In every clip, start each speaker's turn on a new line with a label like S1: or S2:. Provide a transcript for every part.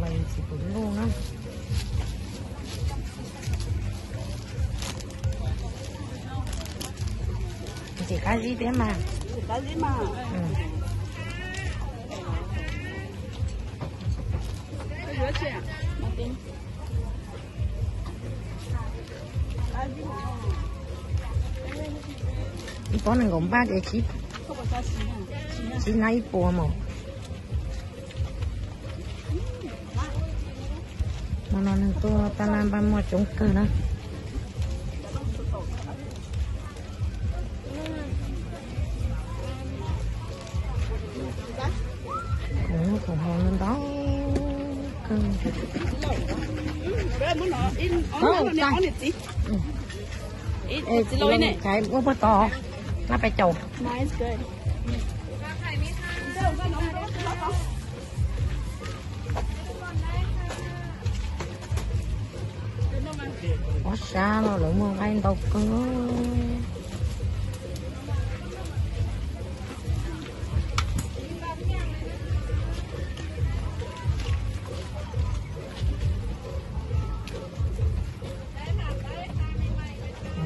S1: mày chỉ cũng luôn á. Chỉ cá gì thế mà.
S2: Cá gì mà.
S1: Ừ.
S2: Rửa chưa? Một tiếng.
S1: 이번엔 건박에 집 지나 이뻐 뭐 너는 또 다른 밤뭐 좀 끄나 cũng còn hơn đó cái bố to nó phải chầu có xa nó lượng mưa bay đâu cơ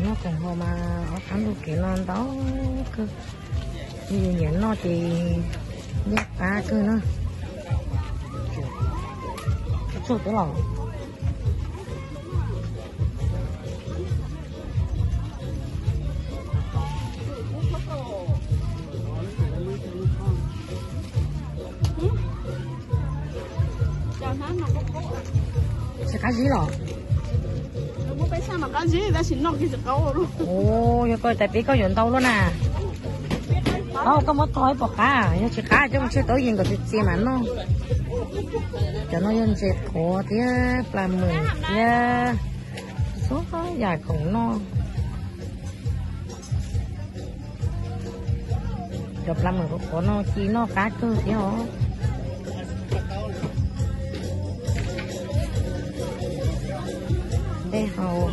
S1: nó còn hồ mà ở thẳng được kiện non đó cơ như vậy nó thì nhát cá cơ nó chút cái lò sẽ cá gì rồi
S2: phải sao mà cá gì ta xin nó kia câu luôn.
S1: Ồ, giờ coi tại biết có dụng đâu luôn à. Đâu có mất thôi bỏ cá, nhưng chỉ cá chứ không chưa tới gì cái gì mà nó. Cho nó dân dệt khổ thì làm mừng kia số dài khổng nó. Chụp làm mừng của nó chỉ nó cá cơ thì hả? Đây hầu